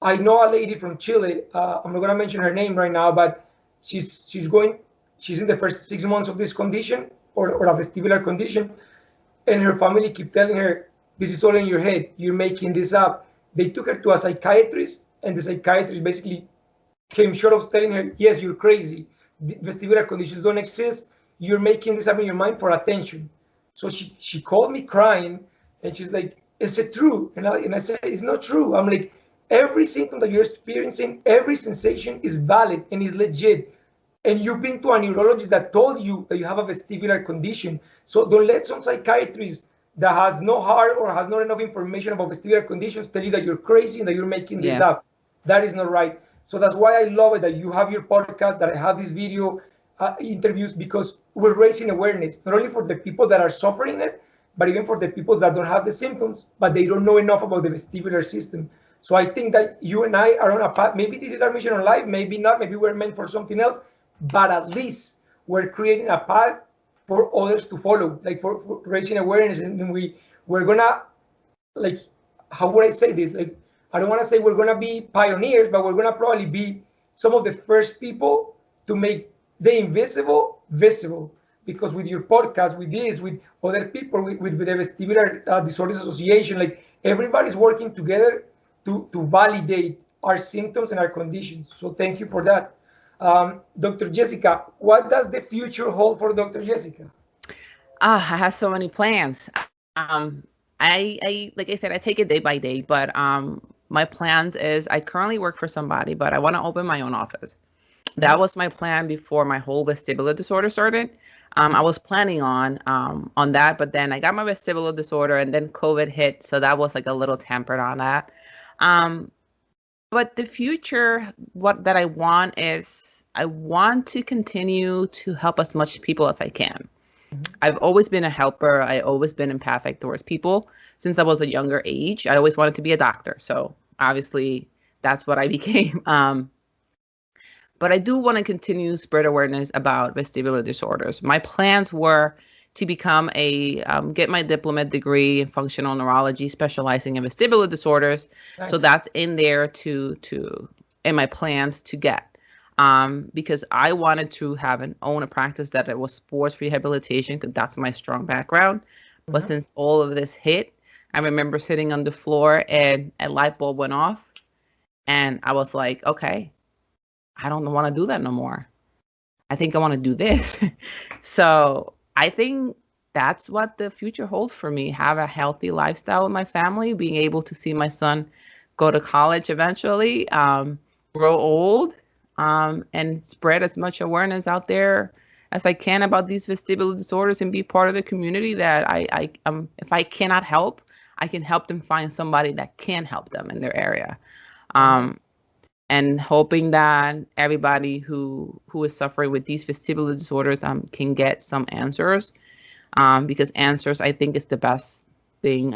Speaker 1: I know a lady from Chile. I'm not gonna mention her name right now, but she's in the first 6 months of this condition, or a vestibular condition, and her family keep telling her, "This is all in your head. You're making this up." They took her to a psychiatrist, and the psychiatrist basically came short of telling her, "Yes, you're crazy. The vestibular conditions don't exist. You're making this up in your mind for attention." So she called me crying, and she's like, "Is it true?" And I said, "It's not true." I'm like, every symptom that you're experiencing, every sensation is valid and is legit. And you've been to a neurologist that told you that you have a vestibular condition. So don't let some psychiatrist that has no heart or has not enough information about vestibular conditions tell you that you're crazy and that you're making this
Speaker 2: Yeah.
Speaker 1: up. That is not right. So that's why I love it that you have your podcast, that I have this video interviews, because we're raising awareness, not only for the people that are suffering it, but even for the people that don't have the symptoms, but they don't know enough about the vestibular system. So I think that you and I are on a path. Maybe this is our mission on life, maybe not, maybe we're meant for something else, but at least we're creating a path for others to follow, like for raising awareness. And we're gonna, like, how would I say this? Like, I don't want to say we're gonna be pioneers, but we're gonna probably be some of the first people to make the invisible visible. Because with your podcast, with this, with other people, with the Vestibular Disorders Association, like everybody's working together to validate our symptoms and our conditions. So thank you for that. Dr. Jessica, what does the future hold for Dr. Jessica?
Speaker 2: I have so many plans. Um, I like I said, I take it day by day, but my plans is I currently work for somebody, but I want to open my own office. That was my plan before my whole vestibular disorder started. I was planning on that, but then I got my vestibular disorder, and then COVID hit, so that was like a little tempered on that. Um, but the future, what that I want is I want to continue to help as much people as I can. I've always been a helper. I always been empathic towards people since I was a younger age. I always wanted to be a doctor, so obviously that's what I became. But I do want to continue to spread awareness about vestibular disorders. My plans were to become get my diplomate degree in functional neurology, specializing in vestibular disorders.
Speaker 1: Nice.
Speaker 2: So that's in there in my plans to get. Because I wanted to own a practice that it was sports rehabilitation, because that's my strong background. But since all of this hit, I remember sitting on the floor and a light bulb went off, and I was like, okay, I don't want to do that no more. I think I want to do this. So I think that's what the future holds for me. Have a healthy lifestyle with my family, being able to see my son go to college eventually, grow old, and spread as much awareness out there as I can about these vestibular disorders, and be part of the community that if I cannot help, I can help them find somebody that can help them in their area. and hoping that everybody who is suffering with these vestibular disorders can get some answers, because answers, I think, is the best thing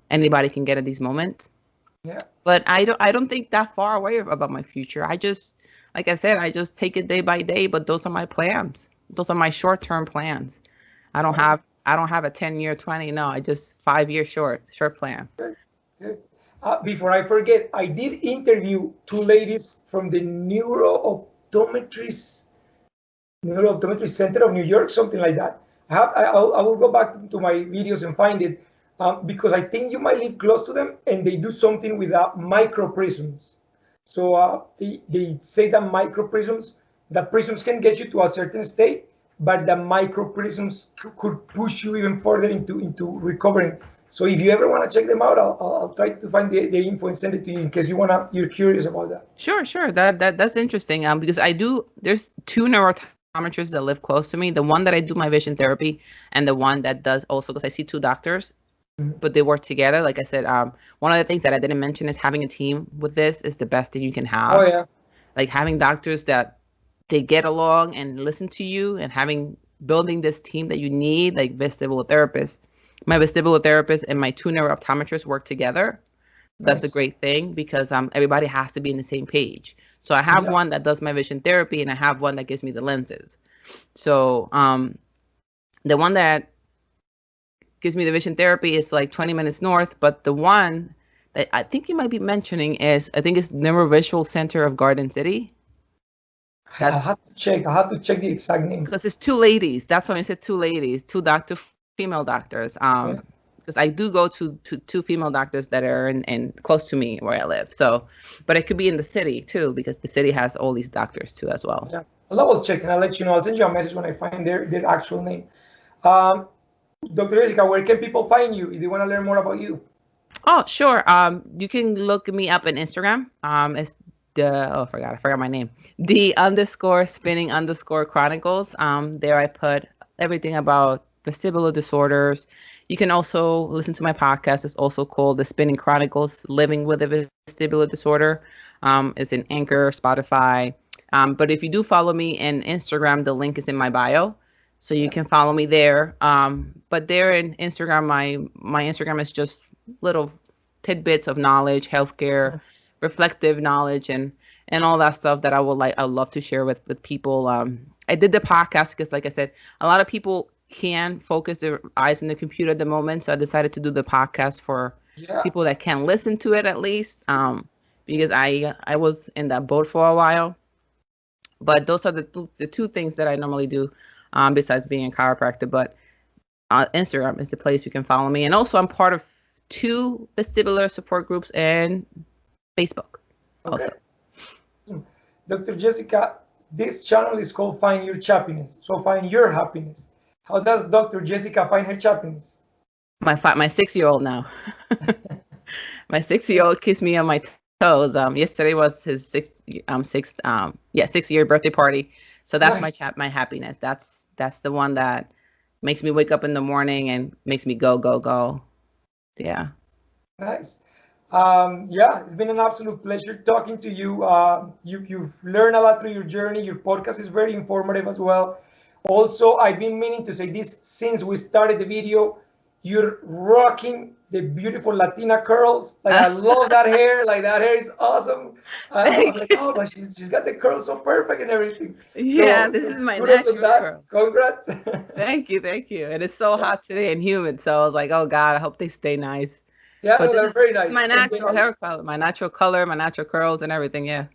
Speaker 2: anybody can get at these moments.
Speaker 1: Yeah.
Speaker 2: But I don't think that far away about my future. I just, like I said, I just take it day by day. But those are my plans. Those are my short-term plans. I don't
Speaker 1: Right.
Speaker 2: have I don't have a 10-year, 20. No, I just 5-year short plan.
Speaker 1: Good. Good. Before I forget, I did interview two ladies from the Neurooptometry Center of New York, something like that. I will go back to my videos and find it, because I think you might live close to them, and they do something with microprisms. So they say that the prisms can get you to a certain state, but the microprisms could push you even further into recovering. So if you ever want to check them out, I'll try to find the info and send it to you in case you're curious about that.
Speaker 2: Sure. That's interesting. Because there's two neurooptometrists that live close to me. The one that I do my vision therapy, and the one that does also, because I see two doctors, but they work together. Like I said, one of the things that I didn't mention is having a team with this is the best thing you can have.
Speaker 1: Oh yeah.
Speaker 2: Like having doctors that they get along and listen to you, and building this team that you need, like vestibular therapists. My vestibular therapist and my two neurooptometrists work together. That's a great thing, because everybody has to be in the same page. So I have one that does my vision therapy, and I have one that gives me the lenses. So the one that gives me the vision therapy is like 20 minutes north, but the one that I think you might be mentioning is, I think it's Neurovisual Center of Garden City.
Speaker 1: I have to check the exact name.
Speaker 2: Because it's two ladies. That's why I said two ladies, female doctors. Because I do go to two female doctors that are in close to me where I live. So, but it could be in the city too, because the city has all these doctors too as well.
Speaker 1: Yeah, I'll double check and I'll let you know. I'll send you a message when I find their actual name. Dr. Jessica, where can people find you if they want to learn more about you?
Speaker 2: Oh, sure. You can look me up on Instagram. It's I forgot my name. _spinning_chronicles. There I put everything about vestibular disorders. You can also listen to my podcast. It's also called The Spinning Chronicles, Living with a Vestibular Disorder. It's in Anchor, Spotify. But if you do follow me in Instagram, the link is in my bio. So you can follow me there. But there in Instagram, my Instagram is just little tidbits of knowledge, healthcare, reflective knowledge, and all that stuff that I love to share with people. I did the podcast because, like I said, a lot of people can focus their eyes on the computer at the moment. So I decided to do the podcast for people that can listen to it at least, because I was in that boat for a while. But those are the two things that I normally do, besides being a chiropractor. But Instagram is the place you can follow me. And also I'm part of 2 vestibular support groups and Facebook.
Speaker 1: Okay.
Speaker 2: Also.
Speaker 1: Dr. Jessica, this channel is called Find Your Chappiness. So find your happiness. How does Dr. Jessica find her chappiness?
Speaker 2: My 6-year-old now. My 6-year-old keeps me on my toes. Yesterday was his 6th year birthday party. So that's nice. My happiness. That's the one that makes me wake up in the morning and makes me go. Yeah.
Speaker 1: Nice. It's been an absolute pleasure talking to you. You've learned a lot through your journey. Your podcast is very informative as well. Also, I've been meaning to say this since we started the video. You're rocking the beautiful Latina curls. Like I love that hair. Like that hair is awesome. I'm like, oh, but she's got the curls so perfect and everything.
Speaker 2: Yeah, so, this is my natural curl.
Speaker 1: Congrats.
Speaker 2: Thank you. And it's so hot today and humid. So I was like, oh God, I hope they stay nice.
Speaker 1: Yeah, no, they're very nice.
Speaker 2: My natural hair color, my natural color, my natural curls and everything. Yeah.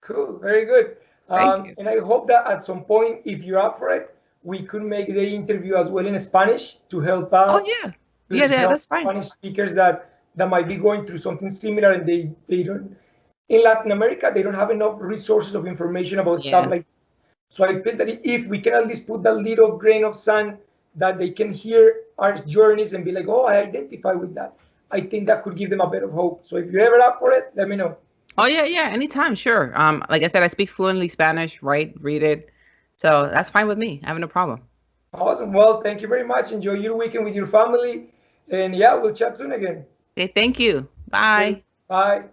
Speaker 1: Cool. Very good.
Speaker 2: Thank you.
Speaker 1: And I hope that at some point, if you're up for it, we could make the interview as well in Spanish to help out.
Speaker 2: Oh yeah. Yeah, that's fine.
Speaker 1: Spanish speakers that might be going through something similar, and they don't, in Latin America, they don't have enough resources of information about stuff like this. So I feel that if we can at least put that little grain of sand that they can hear our journeys and be like, oh, I identify with that, I think that could give them a bit of hope. So if you're ever up for it, let me know.
Speaker 2: Oh yeah, anytime, sure. Like I said, I speak fluently Spanish, write, read it. So that's fine with me. I have no problem.
Speaker 1: Awesome. Well, thank you very much. Enjoy your weekend with your family. And yeah, we'll chat soon again.
Speaker 2: Okay, thank you. Bye.
Speaker 1: Okay, bye.